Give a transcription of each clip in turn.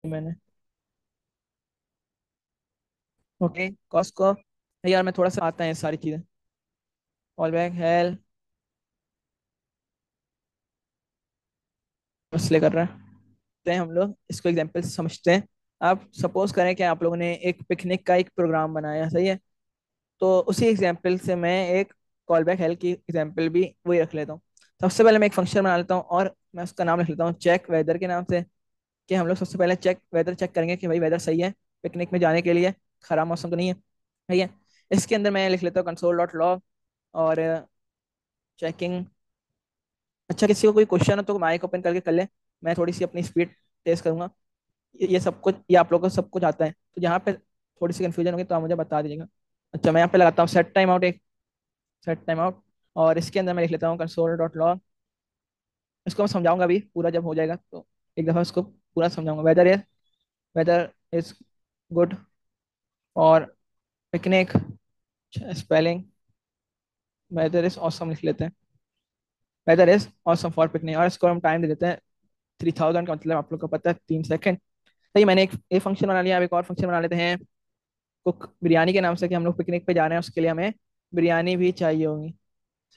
मैंने। Okay Costco. यार मैं थोड़ा सा आता है सारी चीज़ें। ऑल बैक हेल इसलिए कर रहा है। तो हम लोग इसको एग्जाम्पल से समझते हैं। आप सपोज करें कि आप लोगों ने एक पिकनिक का एक प्रोग्राम बनाया, सही है। तो उसी एग्जाम्पल से मैं एक कॉल बैक हेल की एग्जाम्पल भी वही रख लेता हूँ। सबसे पहले मैं एक फंक्शन बना लेता हूँ और मैं उसका नाम लिख लेता हूँ चेक वेदर के नाम से। कि हम लोग सबसे पहले चेक वेदर चेक करेंगे कि भाई वेदर सही है पिकनिक में जाने के लिए, खराब मौसम तो नहीं है, सही है। इसके अंदर मैं लिख लेता हूँ कंसोल डॉट लॉग और चेकिंग। अच्छा, किसी को कोई क्वेश्चन हो तो माइक ओपन करके कर ले। मैं थोड़ी सी अपनी स्पीड टेस्ट करूंगा। ये सब कुछ, ये आप लोगों को सब कुछ आता है, तो जहाँ पे थोड़ी सी कंफ्यूजन होगी तो आप मुझे बता दीजिएगा। अच्छा, मैं यहाँ पे लगाता हूँ सेट टाइम आउट, एक सेट टाइम आउट। और इसके अंदर मैं लिख लेता हूँ कंसोल डॉट लॉग। इसको मैं समझाऊंगा अभी, पूरा जब हो जाएगा तो एक दफ़ा इसको पूरा समझाऊंगा। वेदर इज गुड और picnic, spelling, weather is awesome लिख लेते हैं। Weather is awesome for picnic और इसको हम टाइम दे देते हैं 3000 का, मतलब आप लोग को पता है 3 सेकंड। सही, मैंने एक फंक्शन बना लिया। अब एक और फंक्शन बना लेते हैं कुक बिरयानी के नाम से, कि हम लोग पिकनिक पे जा रहे हैं, उसके लिए हमें बिरयानी भी चाहिए होगी,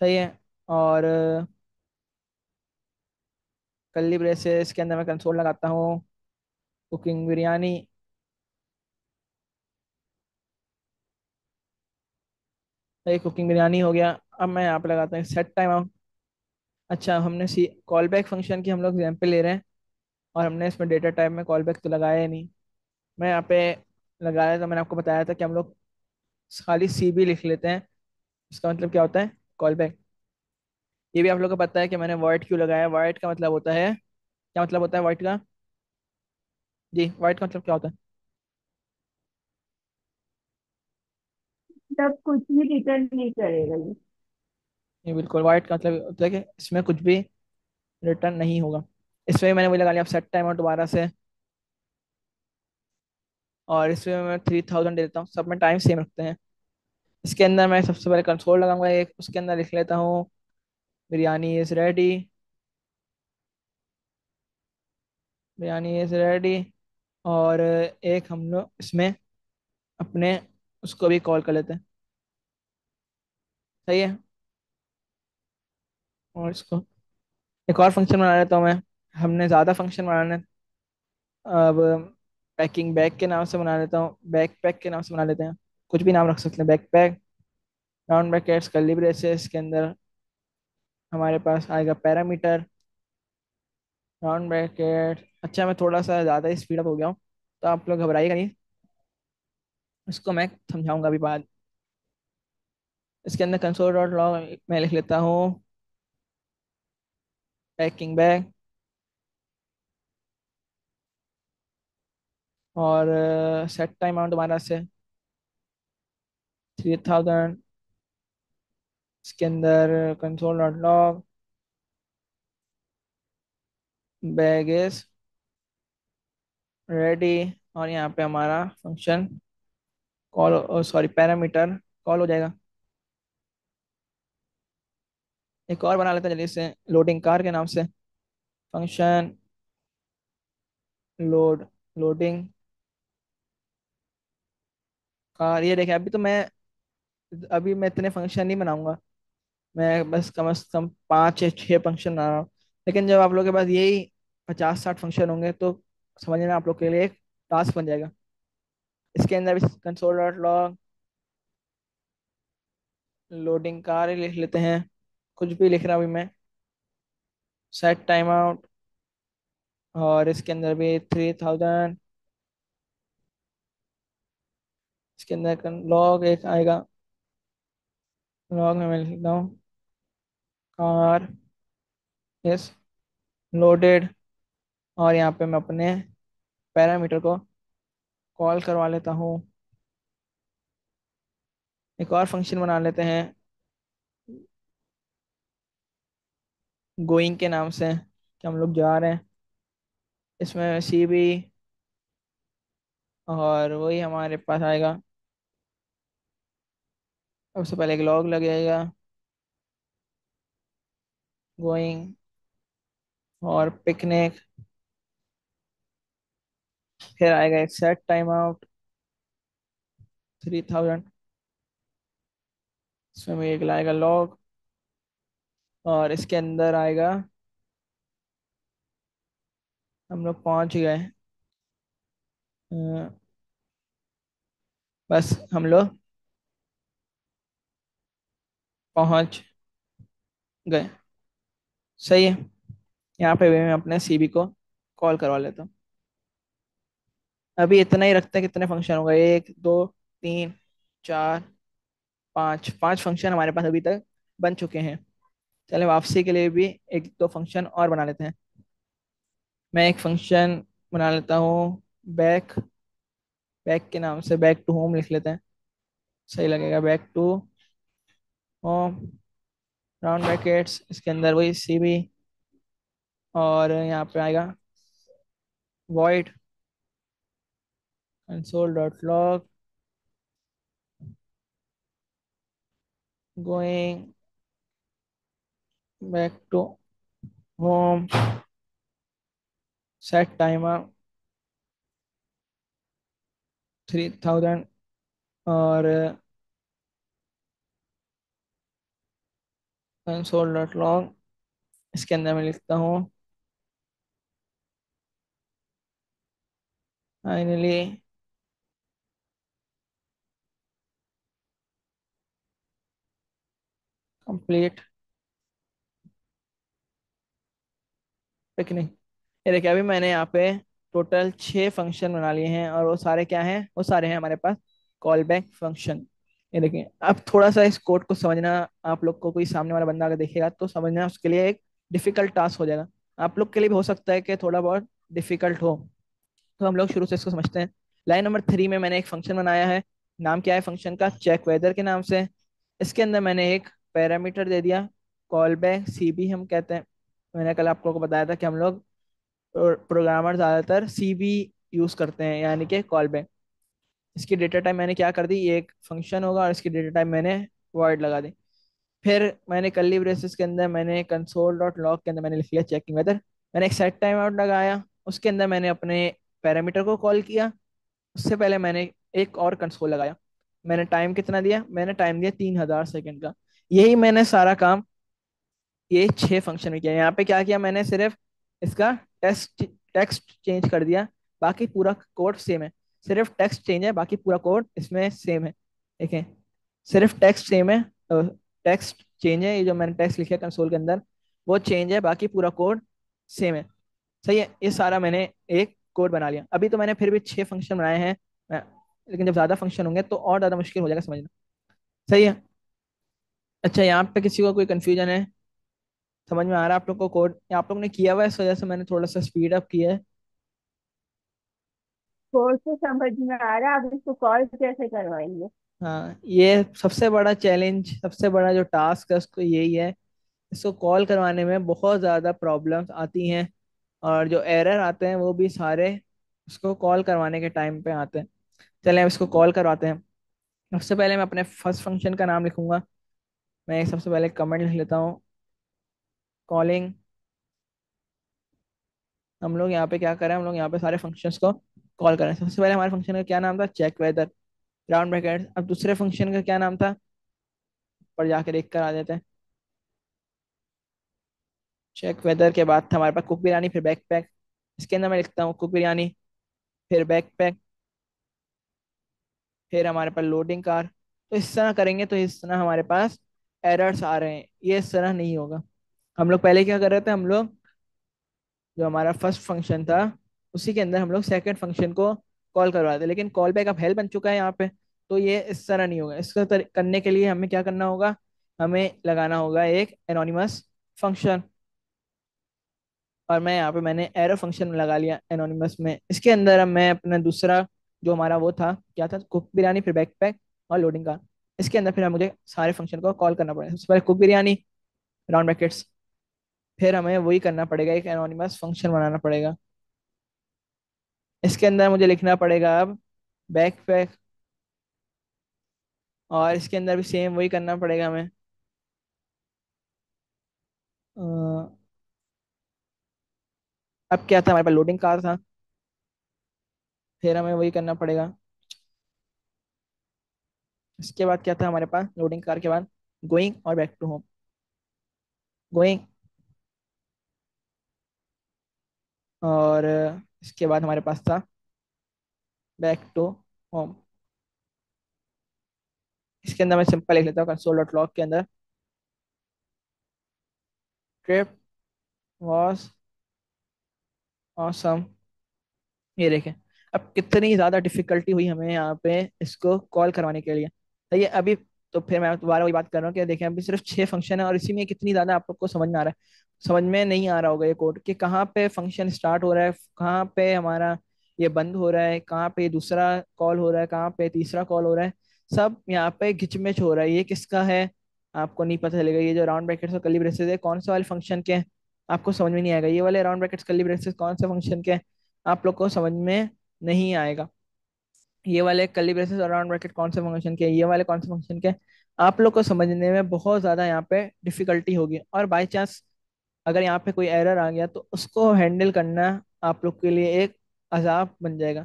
सही है। और कल्ली ब्रेसेस के अंदर मैं कंसोल लगाता हूँ कुकिंग बिरयानी। सही, कुकिंग बिरयानी हो गया। अब मैं यहाँ पे लगाता हूँ सेट टाइम आउट। अच्छा, हमने सी कॉल बैक फंक्शन की हम लोग एग्जाम्पल ले रहे हैं और हमने इसमें डेटा टाइप में कॉल बैक तो लगाया ही नहीं। मैं यहाँ पे लगाया, तो मैंने आपको बताया था कि हम लोग खाली सी बी लिख लेते हैं। इसका मतलब क्या होता है, कॉल बैक। ये भी आप लोग को पता है कि मैंने वर्ड क्यों लगाया। वर्ड का मतलब होता है, क्या मतलब होता है वर्ड का? जी, वर्ड का मतलब क्या होता है? तब कुछ भी रिटर्न नहीं करेगा ये। ये बिल्कुल, वर्ड का मतलब होता है कि इसमें कुछ भी रिटर्न नहीं होगा। इसमें मैंने वही लगा लिया, अब सेट टाइम आउट दोबारा से। और इसमें मैं 3000 दे देता हूँ, सब में टाइम सेम रखते हैं। इसके अंदर मैं सबसे पहले कंसोल लगाऊंगा एक, उसके अंदर लिख लेता हूँ biryani is ready. Biryani is ready. और एक हम लोग इसमें अपने उसको भी कॉल कर लेते हैं, सही है। और इसको एक और फंक्शन बना लेता हूँ मैं। हमने ज़्यादा फंक्शन बनाने हैं। अब पैकिंग बैग के नाम से बना लेता हूँ, बैक पैक के नाम से बना लेते हैं। कुछ भी नाम रख सकते हैं, back pack. Round brackets curly braces के अंदर हमारे पास आएगा पैरामीटर राउंड ब्रैकेट। अच्छा, मैं थोड़ा सा ज़्यादा ही स्पीड अप हो गया हूँ, तो आप लोग घबराइएगा नहीं, इसको मैं समझाऊंगा अभी बाद। इसके अंदर कंसोल डॉट लॉग मैं लिख लेता हूँ पैकिंग बैग। और सेट टाइम आउट दोबारा से 3000। इसके अंदर console dot log bag is ready. और यहाँ पे हमारा function call, sorry parameter call हो जाएगा। एक और बना लेते हैं जल्दी से, लोडिंग कार के नाम से। Function load loading car. ये देखें, अभी मैं इतने फंक्शन नहीं बनाऊंगा। मैं बस कम से कम 5 या 6 फंक्शन बना रहा हूँ। लेकिन जब आप लोगों के पास यही 50-60 फंक्शन होंगे तो समझ लेना आप लोग के लिए एक टास्क बन जाएगा। इसके अंदर भी console dot log loading car लिख लेते हैं। कुछ भी लिख रहा हूँ अभी मैं, सेट टाइम आउट। और इसके अंदर भी 3000। इसके अंदर लॉग एक आएगा। लॉग में मैं लिखता हूँ कार इज लोडेड। और यहाँ पे मैं अपने पैरामीटर को कॉल करवा लेता हूँ। एक और फंक्शन बना लेते हैं गोइंग के नाम से, कि हम लोग जा रहे हैं। इसमें सी भी और वही हमारे पास आएगा। सबसे पहले एक लॉग लगेगा गोइंग और पिकनिक फिर आएगा एक सेट टाइम आउट 3000, इसमें एक लाएगा लॉग, और इसके अंदर आएगा, हम लोग पहुंच गए। अ, बस हम लोग पहुंच गए। सही है। यहाँ पे भी मैं अपने सीबी को कॉल करवा लेता हूँ। अभी इतना ही रखते हैं, कितने फंक्शन हो गए, 1 2 3 4 5, 5 फंक्शन हमारे पास अभी तक बन चुके हैं। चले वापसी के लिए भी एक दो फंक्शन और बना लेते हैं। मैं एक फंक्शन बना लेता हूँ, बैक, बैक के नाम से बैक टू होम लिख लेते हैं, सही लगेगा। Back to home, round brackets, इसके अंदर वही सीबी, और यहाँ पे आएगा void console dot log going back to home, set timer 3000, और console डॉट log, इसके अंदर मैं लिखता हूँ फाइनली कंप्लीट पिकनिक। ये देखिए, अभी मैंने यहाँ पे टोटल 6 फंक्शन बना लिए हैं, और वो सारे क्या हैं, वो सारे हैं हमारे पास कॉल बैक फंक्शन। ये देखिए, अब थोड़ा सा इस कोड को समझना, आप लोग को कोई सामने वाला बंदा अगर देखेगा तो समझना उसके लिए एक डिफिकल्ट टास्क हो जाएगा। आप लोग के लिए भी हो सकता है कि थोड़ा बहुत डिफिकल्ट हो। तो हम लोग शुरू से इसको समझते हैं। लाइन नंबर 3 में मैंने एक फंक्शन बनाया है। नाम क्या है फंक्शन का, चेक वेदर के नाम से। इसके अंदर मैंने एक पैरामीटर दे दिया, कॉल बैक सीबी हम कहते हैं। मैंने कल आप लोगों को बताया था कि हम लोग प्रोग्रामर ज़्यादातर सीबी यूज़ करते हैं, यानी कि कॉल बैक। इसकी डेटा टाइप मैंने क्या कर दी, ये एक फंक्शन होगा और इसकी डेटा टाइप मैंने वॉइड लगा दी। फिर मैंने कर्ली ब्रेसेस के अंदर मैंने कंसोल डॉट लॉग के अंदर मैंने लिख लिया चेकिंग वेदर। मैंने एक सेट टाइम आउट लगाया, उसके अंदर मैंने अपने पैरामीटर को कॉल किया। उससे पहले मैंने एक और कंसोल लगाया। मैंने टाइम कितना दिया, मैंने टाइम दिया 3000 सेकेंड का। यही मैंने सारा काम ये 6 फंक्शन में किया। यहाँ पे क्या किया मैंने, सिर्फ इसका टेक्स्ट टेक्स्ट चेंज कर दिया, बाकी पूरा कोड सेम है। सिर्फ टेक्स्ट चेंज है, बाकी पूरा कोड इसमें सेम है। देखें, सिर्फ टेक्स्ट सेम है, टेक्स्ट चेंज है, ये जो मैंने टेक्स्ट लिखा है कंसोल के अंदर वो चेंज है, बाकी पूरा कोड सेम है। सही है, ये सारा मैंने एक कोड बना लिया। अभी तो मैंने फिर भी 6 फंक्शन बनाए हैं, लेकिन जब ज्यादा फंक्शन होंगे तो और ज्यादा मुश्किल हो जाएगा समझना। सही है। अच्छा, यहाँ पे किसी को कोई कंफ्यूजन है, समझ में आ रहा है आप लोग को कोड, या आप लोग ने किया हुआ है इस वजह से मैंने थोड़ा सा स्पीड अप किया है। कोर्स तो समझ में आ रहा है, अब इसको कॉल कैसे करवाएंगे? हाँ, ये सबसे बड़ा चैलेंज, सबसे बड़ा जो टास्क है उसको यही है। इसको कॉल करवाने में बहुत ज़्यादा प्रॉब्लम्स आती हैं, और जो एरर आते हैं वो भी सारे उसको कॉल करवाने के टाइम पे आते हैं। चलें अब इसको कॉल करवाते हैं। सबसे पहले मैं अपने फर्स्ट फंक्शन का नाम लिखूंगा। मैं सबसे पहले कमेंट लिख लेता हूँ, कॉलिंग। हम लोग यहाँ पे क्या करें, हम लोग यहाँ पे सारे फंक्शंस को कॉल करें। सबसे पहले हमारे फंक्शन का क्या नाम था, चेक वेदर, राउंड ब्रैकेट। अब दूसरे फंक्शन का क्या नाम था, पर जाके देख कर आ जाते हैं। चेक वेदर के बाद था हमारे पास कुक बिरयानी, फिर बैक पैक। इसके अंदर मैं लिखता हूँ कुक बिरयानी, फिर बैक पैक, फिर हमारे पास लोडिंग कार। तो इस तरह करेंगे तो इस तरह हमारे पास एरर्स आ रहे हैं, ये इस तरह नहीं होगा। हम लोग पहले क्या कर रहे थे, हम लोग जो हमारा फर्स्ट फंक्शन था उसी के अंदर हम लोग सेकंड फंक्शन को कॉल करवा रहे थे, लेकिन कॉल बैक अब हेल बन चुका है यहाँ पे। तो ये इस तरह नहीं होगा। इसका करने के लिए हमें क्या करना होगा, हमें लगाना होगा एक एनोनिमस फंक्शन। और मैं यहाँ पे मैंने एरो फंक्शन लगा लिया एनोनिमस में। इसके अंदर अब मैं अपना दूसरा जो हमारा वो था, क्या था, कुक बिरयानी, फिर बैकपैक और लोडिंग का। इसके अंदर फिर मुझे सारे फंक्शन को कॉल करना पड़ेगा। सबसे पहले कुक बिरयानी, राउंड ब्रैकेट्स, फिर हमें वही करना पड़ेगा, एक एनोनिमस फंक्शन बनाना पड़ेगा। इसके अंदर मुझे लिखना पड़ेगा अब बैकपैक, और इसके अंदर भी सेम वही करना पड़ेगा हमें। अ, अब क्या था, हमारे पास लोडिंग कार था। फिर हमें वही करना पड़ेगा। इसके बाद क्या था हमारे पास, लोडिंग कार के बाद गोइंग और बैक टू होम। गोइंग, और इसके बाद हमारे पास था बैक टू होम। इसके अंदर मैं सिंपल लिख लेता हूँ कंसोल डॉट लॉग के अंदर, ट्रिप वॉज ऑसम। ये देखें, अब कितनी ज्यादा डिफिकल्टी हुई हमें यहाँ पे इसको कॉल करवाने के लिए। तो ये अभी, तो फिर मैं दोबारा वही बात कर रहा हूँ कि देखें अभी सिर्फ 6 फंक्शन है और इसी में कितनी ज्यादा आप लोग को समझ में आ रहा है। समझ में नहीं आ रहा होगा ये कोड कि कहाँ पे फंक्शन स्टार्ट हो रहा है, कहाँ पे हमारा ये बंद हो रहा है, कहाँ पे दूसरा कॉल हो रहा है, कहाँ पे तीसरा कॉल हो रहा है। सब यहाँ पे घिचमिच हो रहा है, ये किसका है आपको नहीं पता चलेगा। ये जो राउंड ब्रैकेट्स और कर्ली ब्रेसेस है कौन से वाले फंक्शन के हैं, आपको समझ में नहीं आएगा। ये वाले राउंड ब्रैकेट्स कर्ली ब्रेसेस कौन से फंक्शन के हैं, आप लोग को समझ में नहीं आएगा। ये वाले कर्ली ब्रेसेस और राउंड ब्रैकेट कौन से फंक्शन के हैं, ये वाले कौन से फंक्शन के हैं, आप लोग को समझने में बहुत ज्यादा यहाँ पे डिफिकल्टी होगी। और बाई चांस अगर यहाँ पे कोई एरर आ गया तो उसको हैंडल करना आप लोग के लिए एक अजाब बन जाएगा।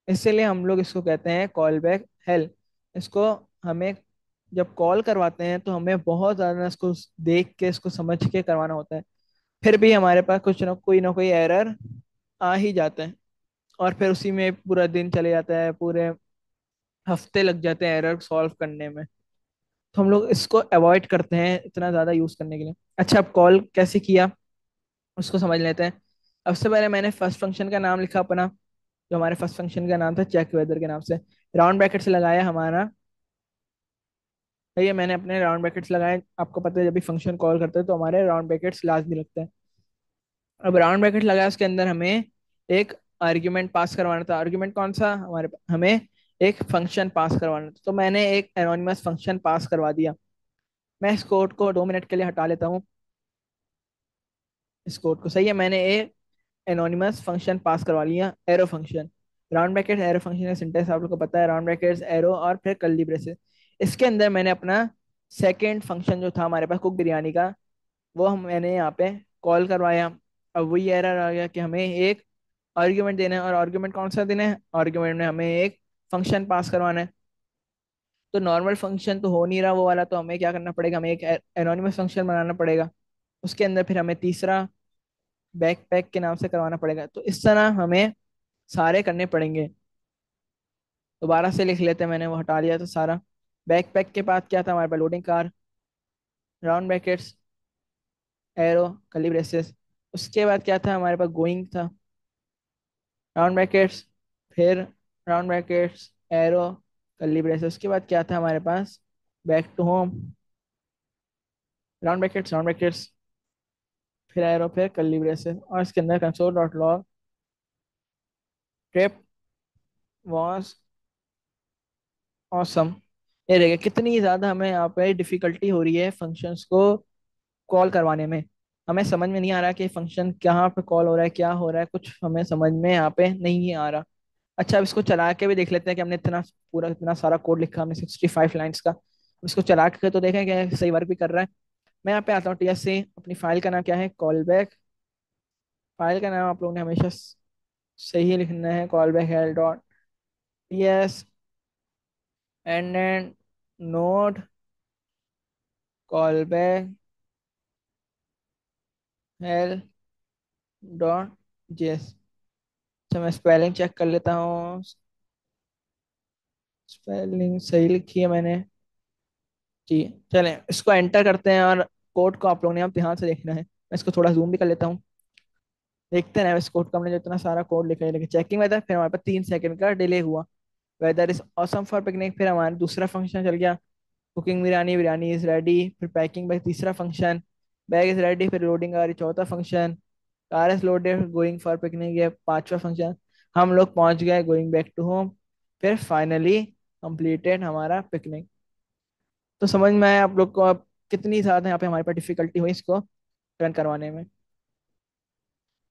इसीलिए हम लोग इसको कहते हैं कॉल बैक हेल्प। इसको हमें जब कॉल करवाते हैं तो हमें बहुत ज्यादा इसको देख के इसको समझ के करवाना होता है। फिर भी हमारे पास कुछ ना कोई एरर आ ही जाता है, और फिर उसी में पूरा दिन चले जाता है, पूरे हफ्ते लग जाते हैं एरर सॉल्व करने में। तो हम लोग इसको अवॉइड करते हैं इतना ज़्यादा यूज़ करने के लिए। अच्छा, अब कॉल कैसे किया उसको समझ लेते हैं। अब से पहले मैंने फर्स्ट फंक्शन का नाम लिखा अपना, जो हमारे फर्स्ट फंक्शन का नाम था चेक वेदर के नाम से। राउंड ब्रैकेट से लगाया हमारा, ये मैंने अपने राउंड ब्रैकेट्स लगाए। आपको पता है जब भी फंक्शन कॉल करते हैं तो हमारे राउंड ब्रैकेट्स लाजमी लगते हैं। अब राउंड ब्रैकेट लगाया, उसके अंदर हमें एक आर्ग्यूमेंट पास करवाना था। आर्ग्यूमेंट कौन सा, हमें एक फंक्शन पास करवाना था। तो मैंने एक एनोनिमस फंक्शन पास करवा दिया। मैं इस कोड को 2 मिनट के लिए हटा लेता हूँ। इस कोड को, सही है, मैंने एक एनोनिमस फंक्शन पास करवा लिया, arrow function. Round bracket arrow function का सिंटेक्स आप लोग को पता है, राउंड ब्रैकेट्स एरो और फिर कर्ली ब्रेसेस। इसके अंदर मैंने अपना सेकेंड फंक्शन जो था हमारे पास कुक बिरयानी का, वो हम मैंने यहाँ पे कॉल करवाया। अब वही एरर आ गया कि हमें एक आर्ग्यूमेंट देना है, और आर्ग्यूमेंट कौन सा देना है, आर्ग्यूमेंट में हमें एक फंक्शन पास करवाना है। तो नॉर्मल फंक्शन तो हो नहीं रहा वो वाला, तो हमें क्या करना पड़ेगा, हमें एक एनोनिमस फंक्शन बनाना पड़ेगा। उसके अंदर फिर हमें तीसरा बैकपैक के नाम से करवाना पड़ेगा। तो इस तरह हमें सारे करने पड़ेंगे। दोबारा से लिख लेते हैं, मैंने वो हटा लिया था सारा। बैकपैक के बाद क्या था हमारे पास, loading car, round brackets, arrow, curly braces. उसके बाद क्या था हमारे पास, गोइंग था, राउंड ब्रैकेट्स, फिर round brackets, arrow, curly braces. उसके बाद क्या था हमारे पास, back to home, round brackets, फिर एरो, फिर कर्ली ब्रेसेस। और इसके अंदर console dot log trip was awesome. ये देखिए कितनी ज्यादा हमें यहाँ पे डिफिकल्टी हो रही है फंक्शंस को कॉल करवाने में। हमें समझ में नहीं आ रहा कि फंक्शन कहाँ पे कॉल हो रहा है, क्या हो रहा है, कुछ हमें समझ में यहाँ पे नहीं आ रहा। अच्छा, अब इसको चला के भी देख लेते हैं कि हमने इतना पूरा इतना सारा कोड लिखा हमने 65 लाइन्स का। अब इसको चला के तो देखें कि सही वर्क भी कर रहा है। मैं यहाँ पे आता हूँ टीएस से, अपनी फाइल का नाम क्या है, कॉल बैक। फाइल का नाम आप लोगों ने हमेशा सही लिखना है, callback hell dot TS, and Node callback hell dot JS. अच्छा, मैं स्पेलिंग चेक कर लेता हूँ। स्पेलिंग सही लिखी है मैंने जी। चलें इसको एंटर करते हैं, और कोड को आप लोगों ने अब ध्यान से देखना है। मैं इसको थोड़ा जूम भी कर लेता हूँ। देखते हैं इस कोड का, हमने जो इतना सारा कोड लिखा है, लेकिन चेकिंग वेदर, फिर हमारे पास 3 सेकंड का डिले हुआ। Weather is awesome for picnic, फिर हमारा दूसरा फंक्शन चल गया। Cooking biryani, biryani is ready, फिर पैकिंग बैग तीसरा फंक्शन, बैग इज रेडी, फिर लोडिंग आ रही चौथा function, car is loaded going for picnic ये पांचवा फंक्शन। हम लोग पहुंच गए गोइंग बैक टू होम। फिर फाइनली कंप्लीटेड हमारा पिकनिक। तो समझ में आया आप लोग को अब कितनी ज्यादा यहाँ पे हमारे पास डिफिकल्टी हुई इसको रन करवाने में।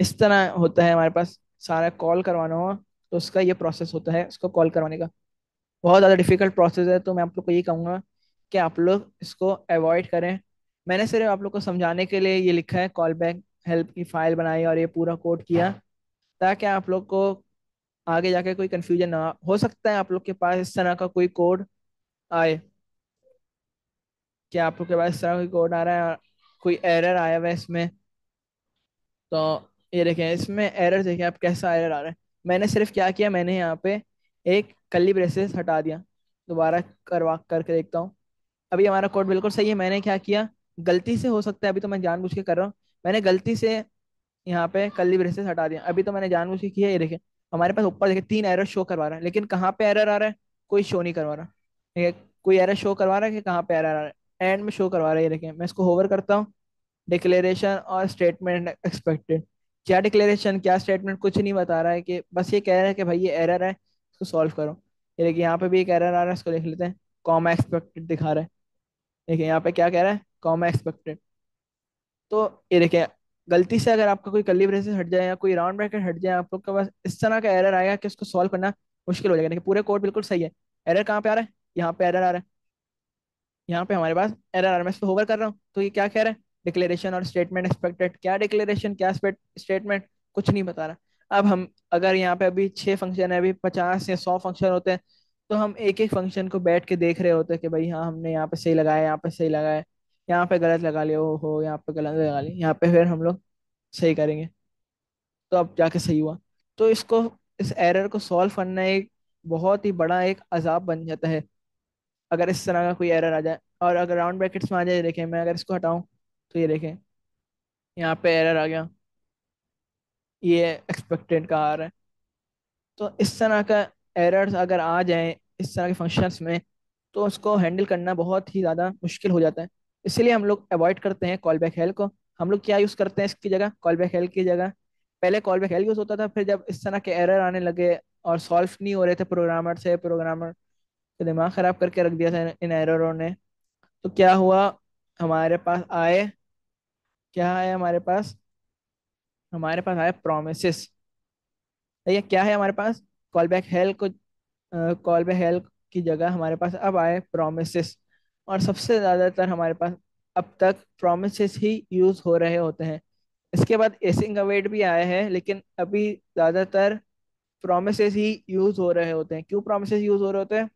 इस तरह होता है हमारे पास, सारा कॉल करवाना हो तो उसका ये प्रोसेस होता है इसको कॉल करवाने का। बहुत ज़्यादा डिफिकल्ट प्रोसेस है, तो मैं आप लोग को ये कहूँगा कि आप लोग इसको अवॉइड करें। मैंने सिर्फ आप लोग को समझाने के लिए ये लिखा है, कॉल बैक हेल्प की फाइल बनाई और ये पूरा कोड किया, ताकि आप लोग को आगे जाके कोई कंफ्यूजन ना हो सकता है आप लोग के पास इस तरह का कोई कोड आए, कि आप लोग के पास इस तरह का कोई कोड आ रहा है, कोई एरर आया हुआ है इसमें। तो ये देखें, इसमें एरर देखें आप, कैसा एरर आ रहा है। मैंने सिर्फ क्या किया, मैंने यहाँ पे एक कर्ली ब्रेसेस हटा दिया। दोबारा करवा करके देखता हूँ। अभी हमारा कोड बिल्कुल सही है। मैंने क्या किया, गलती से, हो सकता है अभी तो मैं जानबूझ के कर रहा हूँ, मैंने गलती से यहाँ पे कर्ली ब्रेसेस हटा दिया। अभी तो मैंने जानबूझ के किया। ये देखें, हमारे पास ऊपर देखें 3 एरर शो करवा रहा है, लेकिन कहाँ पे एरर आ रहा है, कोई शो नहीं करवा रहा। ठीक है, कोई एरर शो करवा रहा है कि कहाँ पे एरर आ रहा है, एंड में शो करवा रहा है। ये देखें, मैं इसको होवर करता हूँ, डिक्लेरेशन और स्टेटमेंट एक्सपेक्टेड। क्या डिक्लेरेशन क्या स्टेटमेंट कुछ नहीं बता रहा है, कि बस ये कह रहा है कि भाई ये एरर है, इसको सॉल्व करो। ये देखिए, यहाँ पे भी एक एरर आ रहा है, इसको देख लेते हैं। कॉमा एक्सपेक्टेड दिखा रहा है। देखिए यहाँ पे क्या कह रहा है, कॉमा एक्सपेक्टेड। तो ये देखिए, गलती से अगर आपका कोई कर्ली ब्रेसेस हट जाए या कोई राउंड ब्रैकेट हट जाए, आप लोग के पास इस तरह का एरर आएगा कि उसको सॉल्व करना मुश्किल हो जाएगा। देखिए पूरे कोड बिल्कुल सही है, एरर कहाँ पे आ रहा है, यहाँ पे एरर आ रहा है। यहाँ पे हमारे पास एरर आ रहा है, मैं इस पर होवर कर रहा हूँ तो ये क्या कह रहा है, डिक्लेरेशन और स्टेटमेंट एक्सपेक्टेड। क्या डिक्लेरेशन क्या स्टेटमेंट, कुछ नहीं बता रहा। अब हम, अगर यहाँ पे अभी 6 फंक्शन है, अभी 50 या 100 फंक्शन होते हैं, तो हम एक एक फंक्शन को बैठ के देख रहे होते हैं कि भाई हाँ हमने यहाँ पे सही लगाया, यहाँ पे सही लगाया, यहाँ पे गलत लगा लिया, ओ हो यहाँ पे गलत लगा लिया, यहाँ पे फिर हम लोग सही करेंगे। तो अब जाके सही हुआ। तो इसको, इस एरर को सॉल्व करना एक बहुत ही बड़ा एक अजाब बन जाता है, अगर इस तरह का कोई एरर आ जाए। और अगर राउंड ब्रैकेट्स में आ जाए, देखें मैं अगर इसको हटाऊं, तो ये देखें यहाँ पे एरर आ गया, ये एक्सपेक्टेड का आ रहा है। तो इस तरह का एरर्स अगर आ जाए इस तरह के फंक्शंस में, तो उसको हैंडल करना बहुत ही ज़्यादा मुश्किल हो जाता है। इसलिए हम लोग अवॉइड करते हैं कॉल बैक हेल्प को। हम लोग क्या यूज़ करते हैं इसकी जगह, कॉल बैक हेल्प की जगह, पहले कॉल बैक हेल्प यूज़ होता था, फिर जब इस तरह के एरर आने लगे और सॉल्व नहीं हो रहे थे प्रोग्रामर से, प्रोग्रामर का दिमाग ख़राब करके रख दिया था इन एररों ने। तो क्या हुआ, हमारे पास आए, क्या है हमारे पास, हमारे पास आए प्रोमिसेस। ये क्या है हमारे पास, कॉल बैक हेल्प को, कॉल बैक हेल्प की जगह हमारे पास अब आए प्रोमिसेस। और सबसे ज़्यादातर हमारे पास अब तक प्रोमिसेस ही यूज़ हो रहे होते हैं। इसके बाद एसिंग अवेट भी आया है, लेकिन अभी ज़्यादातर प्रोमिसेस ही यूज़ हो रहे होते हैं। क्यों प्रोमिसेस यूज़ हो रहे होते हैं,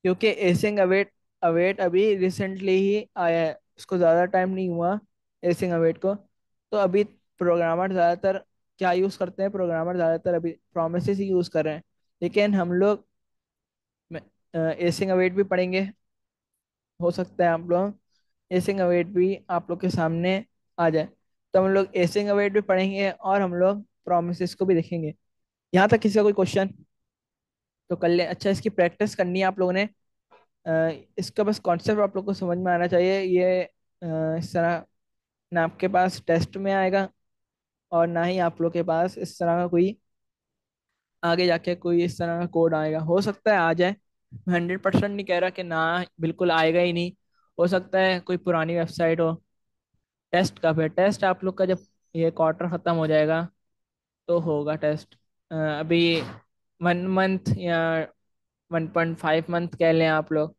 क्योंकि एसिंग अवेट, अवेट अभी रिसेंटली ही आया है, उसको ज़्यादा टाइम नहीं हुआ एसिंग अवेट को। तो अभी प्रोग्रामर ज़्यादातर क्या यूज़ करते हैं, प्रोग्रामर ज़्यादातर अभी प्रोमिसेस ही यूज़ कर रहे हैं। लेकिन हम लोग एसिंग अवेट भी पढ़ेंगे, हो सकता है आप लोग एसिंग अवेट भी आप लोग के सामने आ जाए। तो हम लोग एसिंग अवेट भी पढ़ेंगे और हम लोग प्रोमिसेस को भी देखेंगे। यहाँ तक किसी का कोई क्वेश्चन तो कर ले। अच्छा, इसकी प्रैक्टिस करनी है आप लोगों ने। इसका बस कॉन्सेप्ट आप लोग को समझ में आना चाहिए। ये इस तरह ना आपके पास टेस्ट में आएगा, और ना ही आप लोग के पास इस तरह का कोई आगे जाके कोई इस तरह का कोड आएगा। हो सकता है आ जाए, 100% नहीं कह रहा कि ना बिल्कुल आएगा ही नहीं। हो सकता है कोई पुरानी वेबसाइट हो। टेस्ट कब है, टेस्ट आप लोग का जब ये क्वार्टर खत्म हो जाएगा तो होगा टेस्ट। अभी 1 मंथ या 1.5 मंथ कह लें आप लोग,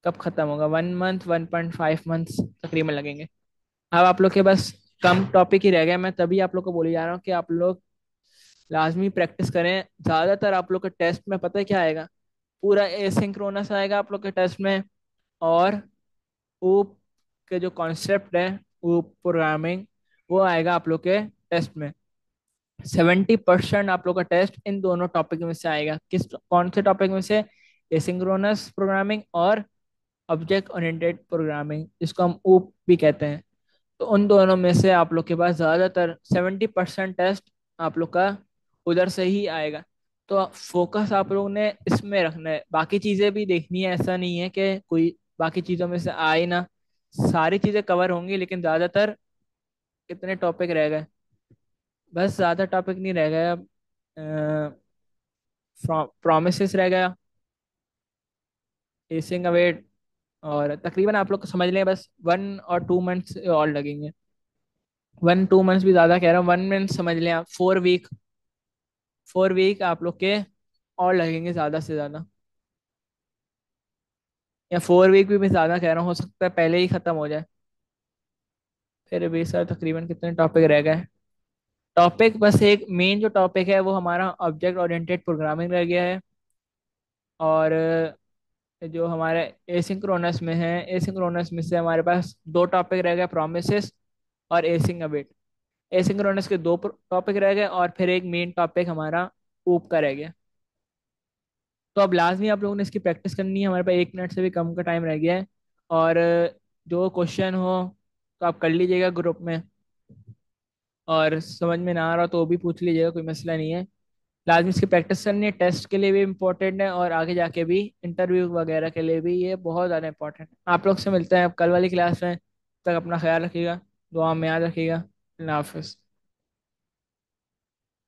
कब खत्म होगा, 1 मंथ 1.5 मंथ्स तकरीबन लगेंगे। अब आप लोग के बस कम टॉपिक ही रह गए, मैं तभी आप लोग को बोली जा रहा हूँ कि आप लोग लाजमी प्रैक्टिस करें। ज्यादातर आप लोग के टेस्ट में पता है क्या आएगा, पूरा एसिंक्रोनस आएगा आप लोग के टेस्ट में। और ऊप के जो कॉन्सेप्ट है, ऊप प्रोग्रामिंग, वो आएगा आप लोग के टेस्ट में। 70% आप लोग का टेस्ट इन दोनों टॉपिक में से आएगा। किस कौन से टॉपिक में से, एसिंक्रोनस प्रोग्रामिंग और ऑब्जेक्ट ओरिएंटेड प्रोग्रामिंग, जिसको हम ऊप भी कहते हैं। तो उन दोनों में से आप लोग के पास ज़्यादातर 70% टेस्ट आप लोग का उधर से ही आएगा। तो फोकस आप लोगों ने इसमें रखना है, बाकी चीज़ें भी देखनी है। ऐसा नहीं है कि कोई बाकी चीज़ों में से आए ना, सारी चीज़ें कवर होंगी, लेकिन ज़्यादातर कितने टॉपिक रह गए, बस ज़्यादा टॉपिक नहीं रह गया अब। प्रोमिसेस रह गया, एसिंग अवेट, और तकरीबन आप लोग को समझ लें बस 1 और 2 मंथ्स और लगेंगे। 1-2 मंथ्स भी ज्यादा कह रहा हूँ, 1 मंथ समझ लें आप, 4 वीक, 4 वीक आप लोग के और लगेंगे ज्यादा से ज्यादा। या 4 वीक भी मैं ज्यादा कह रहा हूँ, हो सकता है पहले ही खत्म हो जाए। फिर भी सर तकरीबन कितने टॉपिक रह गए, टॉपिक बस एक मेन जो टॉपिक है वो हमारा ऑब्जेक्ट ओरिएंटेड प्रोग्रामिंग रह गया है। और जो हमारे एसिंक्रोनस में है, एसिंक्रोनस में से हमारे पास दो टॉपिक रह गए, प्रोमिसेस और एसिंग अवेट। एसिंक्रोनस के दो टॉपिक रह गए और फिर एक मेन टॉपिक हमारा ऊप का रह गया। तो अब लाजमी आप लोगों ने इसकी प्रैक्टिस करनी है, हमारे पास 1 मिनट से भी कम का टाइम रह गया है। और जो क्वेश्चन हो तो आप कर लीजिएगा ग्रुप में, और समझ में ना आ रहा तो वो भी पूछ लीजिएगा, कोई मसला नहीं है। लाजमी इसकी प्रैक्टिस करनी है, टेस्ट के लिए भी इम्पोर्टेंट है और आगे जाके भी इंटरव्यू वगैरह के लिए भी ये बहुत ज़्यादा इंपॉर्टेंट है। आप लोग से मिलते हैं अब कल वाली क्लास में। तब तक अपना ख्याल रखिएगा, दुआ में याद रखिएगा। अल्लाह हाफिज़।